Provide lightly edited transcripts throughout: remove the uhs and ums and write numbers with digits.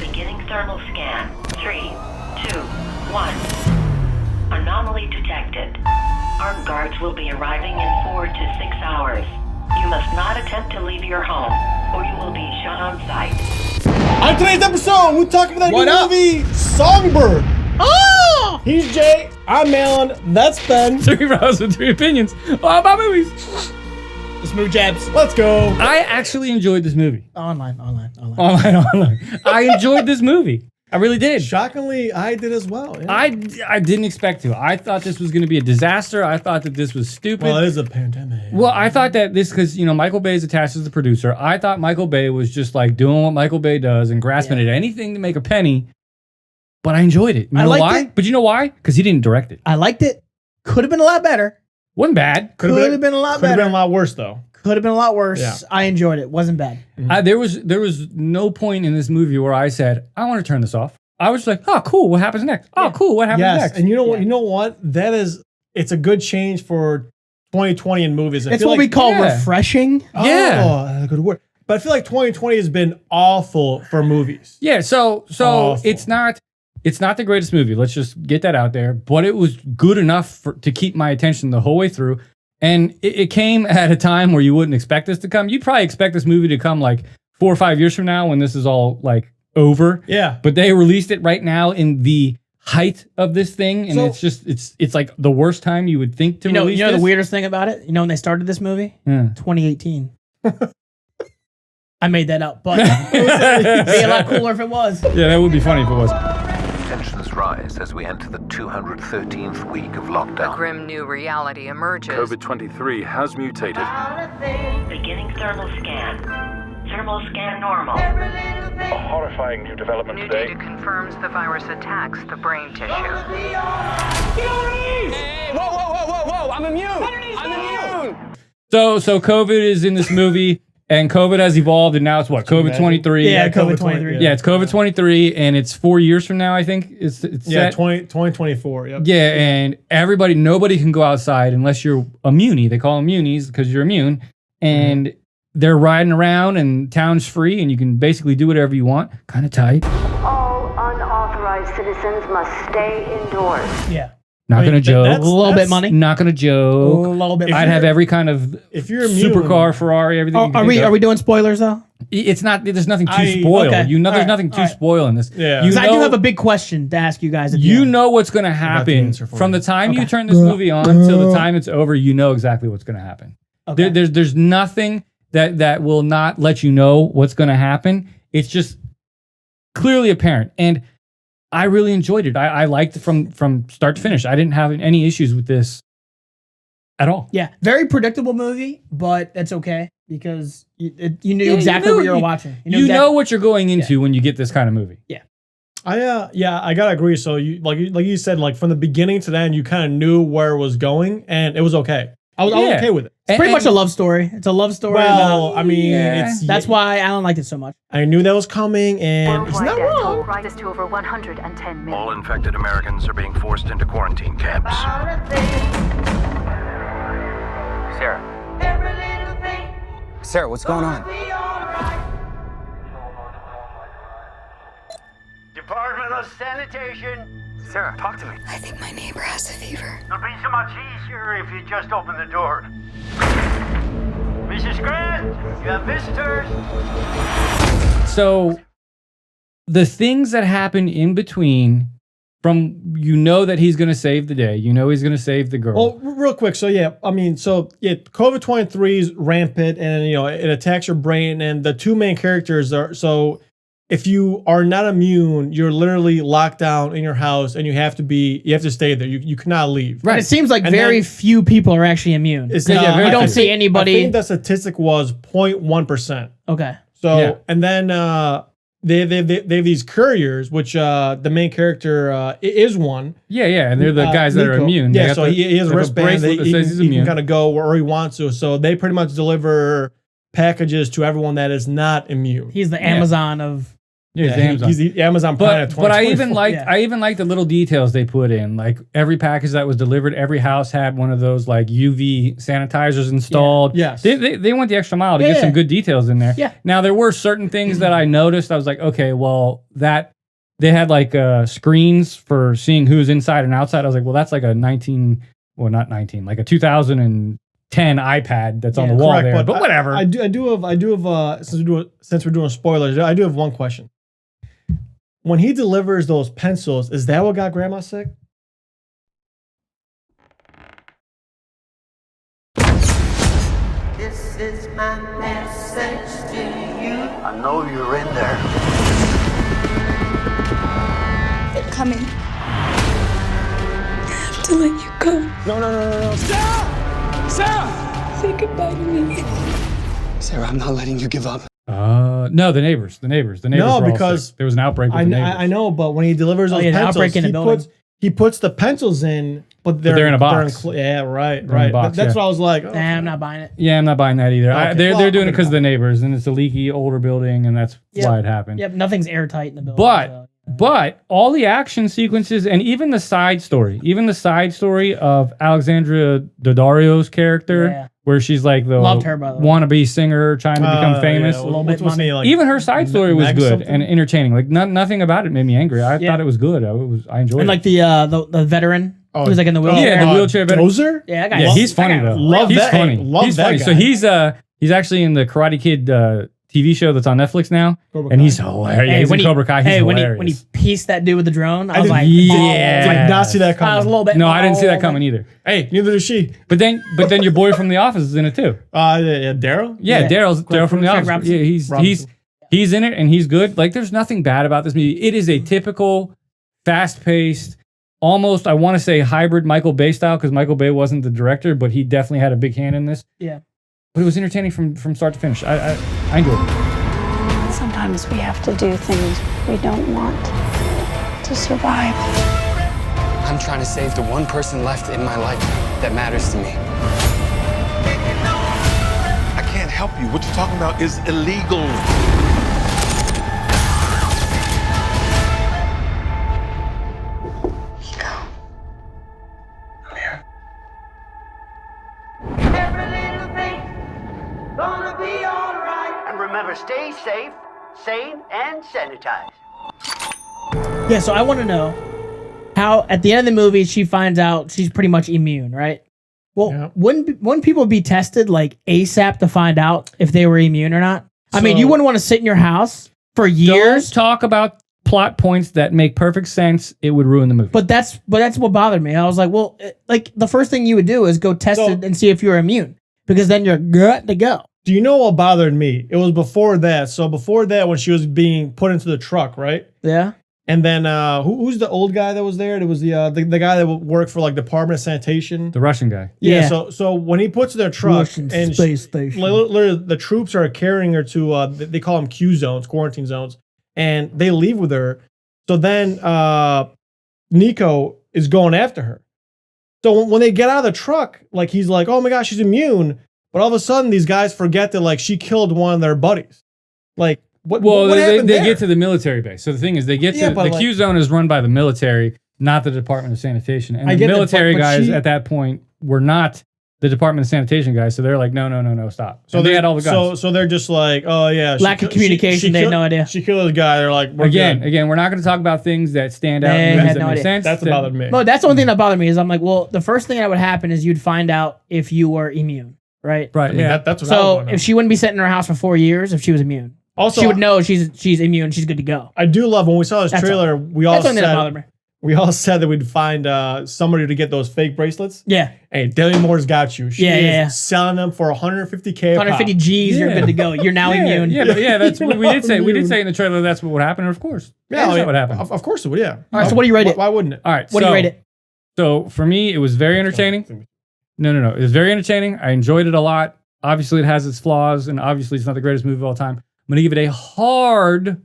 Beginning thermal scan. 3, 2, 1. Anomaly detected. Armed guards will be arriving in 4 to 6 hours. You must not attempt to leave your home, or you will be shot on sight. On today's episode, we're talking about that new movie, Songbird. Oh! He's Jay. I'm Alan. That's Ben. Three bros with three opinions all about movies. Let's move jabs. Let's go. I actually enjoyed this movie. Online. I enjoyed this movie. I really did. Shockingly, I did as well. Yeah. I didn't expect to. I thought this was going to be a disaster. I thought that this was stupid. Well, it is a pandemic. Well, I thought that this, because, Michael Bay is attached as the producer. I thought Michael Bay was just like doing what Michael Bay does and grasping at anything to make a penny. But I enjoyed it. You know why? But you know why? Because he didn't direct it. I liked it. Could have been a lot better. Wasn't bad. Could have been a lot better. Could have been a lot worse, though. Could have been a lot worse. Yeah. I enjoyed it. Wasn't bad. Mm-hmm. There was no point in this movie where I said, I want to turn this off. I was like, oh, cool. What happens next? Oh, cool. What happens next? And you know what? It's a good change for 2020 in movies. It's what we call refreshing. Yeah. Oh, that's a good word. But I feel like 2020 has been awful for movies. Yeah. So Awful. it's not the greatest movie. Let's just get that out there. But it was good enough to keep my attention the whole way through. And it came at a time where you wouldn't expect this to come. You'd probably expect this movie to come like 4 or 5 years from now when this is all like over. Yeah. But they released it right now in the height of this thing. And it's like the worst time you would think to release You know this. the weirdest thing about it? You know when they started this movie? Yeah. 2018. I made that up, but it'd be a lot cooler if it was. Yeah, that would be funny if it was. Tensions rise as we enter the 213th week of lockdown. A grim new reality emerges. COVID-23 has mutated. Beginning thermal scan. Thermal scan normal. A horrifying new development New today. data confirms the virus attacks the brain tissue. Hey, whoa, I'm immune. So COVID is in this movie, and COVID has evolved, and now it's what? COVID-23? Yeah, COVID-23. Yeah, it's COVID-23, and it's 4 years from now, I think. It's set. 2024. Yep. Yeah, and nobody can go outside unless you're immune. They call them munies because you're immune. And they're riding around, and town's free, and you can basically do whatever you want. Kind of tight. All unauthorized citizens must stay indoors. Yeah. Not going to joke. A little bit money. Not going to A joke. little bit. I'd have every kind of if you're immune, supercar, Ferrari, everything. Are we doing spoilers though? It's not. There's nothing to spoil. Okay. There's nothing to spoil in this. Yeah. Because I do have a big question to ask you guys. At the You end. know what's going to happen from the time you turn this movie on till the time it's over. You know exactly what's going to happen. Okay. There's nothing that will not let you know what's going to happen. It's just clearly apparent, and I really enjoyed it. I liked it from start to finish. I didn't have any issues with this at all. Yeah, very predictable movie, but that's okay because you knew exactly what you were watching. You know what you're going into when you get this kind of movie. Yeah. I gotta agree. So like you said, like from the beginning to the end, you kind of knew where it was going, and it was okay. I was okay with it. It's pretty much a love story. It's a love story. Well, I mean, that's why Alan liked it so much. I knew that was coming, and it's not wrong. Rises to over 110 million. All infected Americans are being forced into quarantine camps. Sarah, what's going on? Department of Sanitation. Sarah, talk to me. I think my neighbor has a fever. It'll be so much easier if you just open the door. Mrs. Grant, you have visitors. So the things that happen in between, from that he's going to save the day, he's going to save the girl. Well, real quick, COVID-23 is rampant, and it attacks your brain, and the two main characters are if you are not immune, you're literally locked down in your house, and you have to stay there. You cannot leave. Right. And it seems like very few people are actually immune. You don't see anybody. I think the statistic was 0.1%. Okay. So and then they have these couriers, which the main character is one. Yeah, and they're the guys that are immune. Yeah, so he has a wristband that he can kind of go where he wants to. So they pretty much deliver packages to everyone that is not immune. He's the Amazon of Yeah, it's Amazon. He's the Amazon Prime. at But I even 2024. liked the little details they put in. Like every package that was delivered, every house had one of those like UV sanitizers installed. Yes. They went the extra mile to get some good details in there. Yeah. Now there were certain things that I noticed. I was like, okay, well that they had like screens for seeing who's inside and outside. I was like, well, that's like a like a 2010 iPad that's on the wall Correct, there. But whatever. I do have since we're doing spoilers, I do have one question. When he delivers those pencils, is that what got Grandma sick? This is my message to you. I know you're in there. They're coming. I have to let you go. No. Sarah! Sarah! Say goodbye to me. Sarah, I'm not letting you give up. No, the neighbors. The neighbors No, were all because sick. There was an outbreak with the neighbors. I know, but when he delivers those an pencils, outbreak in the building. he puts the pencils in, but they're in a box. Yeah, right. in a box, That's yeah. what I was like. Oh, Nah, I'm not buying it. Yeah, I'm not buying that either. Okay. They're doing it because of the neighbors, and it's a leaky older building, and that's why it happened. Yep, nothing's airtight in the building. But all the action sequences and even the side story of Alexandra Daddario's character, where she's like the Loved her, by the way. wannabe singer trying to become famous. Yeah, a little what's bit money. name, like, Even her side story was Meg good something? and entertaining. Like nothing about it made me angry. I thought it was good. I enjoyed And it. like the veteran who was like in the wheelchair. Yeah, the wheelchair veteran. Dozer? Yeah, that guy. Yeah, he's funny though. Love he's that. funny. Hey, love he's that funny. guy. So he's actually in the Karate Kid TV show that's on Netflix now, Cobra and Kai. he's hilarious. Yeah, he's in Cobra Kai. He's hilarious. when he pieced that dude with the drone, I was like, yeah. Did not see that coming. I was a little bit. No, I didn't see that coming either. Hey, neither did she. But then your boy from The Office is in it too. Yeah, Daryl? Yeah, Daryl from The Craig Office. Robinson. Yeah, he's in it and he's good. Like there's nothing bad about this movie. It is a typical, fast-paced, almost I want to say hybrid Michael Bay style because Michael Bay wasn't the director, but he definitely had a big hand in this. Yeah. But it was entertaining from start to finish. I enjoyed it. Sometimes we have to do things we don't want to survive. I'm trying to save the one person left in my life that matters to me. I can't help you. What you're talking about is illegal. Every little thing's gonna be alright. And remember, stay safe, sane, and sanitized. Yeah, so I want to know how at the end of the movie she finds out she's pretty much immune, right? Well, wouldn't people be tested like ASAP to find out if they were immune or not? I mean, you wouldn't want to sit in your house for years. Don't talk about plot points that make perfect sense. It would ruin the movie. But that's what bothered me. I was like, well, like the first thing you would do is go test it and see if you're immune, because then you're good to go. Do you know what bothered me? It was before that. So before that, when she was being put into the truck, right? Yeah. And then who's the old guy that was there? It was the guy that worked for like Department of Sanitation. The Russian guy. Yeah. So when he puts their truck Russian and space station. literally the troops are carrying her to they call them Q zones, quarantine zones, and they leave with her. So then Nico is going after her. So when they get out of the truck, like he's like, oh my gosh, she's immune. But all of a sudden, these guys forget that like she killed one of their buddies. Like. What they happened there? get to the military base. So the thing is, they get to the Q zone is run by the military, not the Department of Sanitation. And the military guys at that point were not the Department of Sanitation guys. So they're like, no, stop. So they had all the guns. So they're just like, oh yeah, Lack of communication. They had no idea. She killed this guy. They're like, again, we're not going to talk about things that stand out. They And had that no make idea. sense. That's what bothered me. No, that's the only thing that bothered me is I'm like, well, the first thing that would happen is you'd find out if you were immune, right? Right. I mean, Yeah. that's what I So want. if she wouldn't be sitting in her house for 4 years if she was immune. Also, she would know she's immune. She's good to go. I do love when we saw this That's trailer. We all That's the only thing that bothered me. said that we'd find somebody to get those fake bracelets. Yeah. Hey, Demi Moore's got you. She Yeah. is selling them for $150K. 150 G's, you're good to go. You're now immune. Yeah, but that's we did say in the trailer that's what would happen. And of course, that's what happened. Of course it would. Yeah. All right. So what do you rate it? Why wouldn't it? All right. What do you rate it? So for me, it was very entertaining. No. It was very entertaining. I enjoyed it a lot. Obviously, it has its flaws, and obviously, it's not the greatest movie of all time. I'm going to give it a hard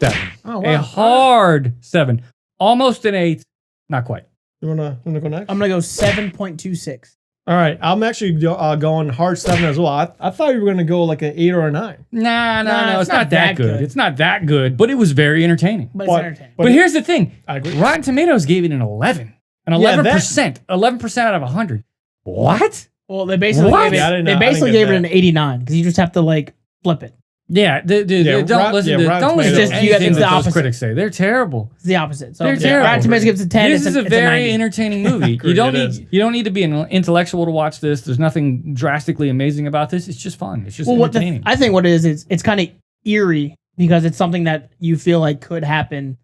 7. Oh, wow. A hard 7. Almost an 8. Not quite. You wanna go next? I'm gonna go 7.26. All right, I'm actually going hard 7 as well. I thought you were gonna go like an 8 or a 9. No, it's not that good. It's not that good, but it was very entertaining. But it's entertaining. But here's the thing: I agree. Rotten Tomatoes gave it an 11, an 11%, 11% out of 100. What? Well, they basically gave it an 89 because you just have to like flip it. Yeah, don't listen to anything that those critics say. They're terrible. It's the opposite. So they're terrible. Rotten Tomatoes gives it 10. This is a very entertaining movie. You don't need to be an intellectual to watch this. There's nothing drastically amazing about this. It's just fun. It's just entertaining. I think what it is it's kind of eerie because it's something that you feel like could happen.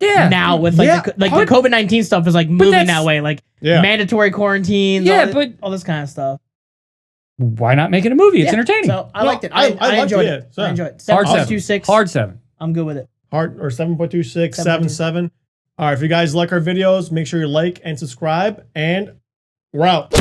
Yeah. Now with the COVID-19 stuff is like moving that way, like mandatory quarantines. Yeah, but all this kind of stuff. Why not make it a movie? It's entertaining. So I liked it. I enjoyed it. I enjoyed it. 7.26. Hard 7. I'm good with it. Hard or 7.26, 7.7. All right, if you guys like our videos, make sure you like and subscribe, and we're out.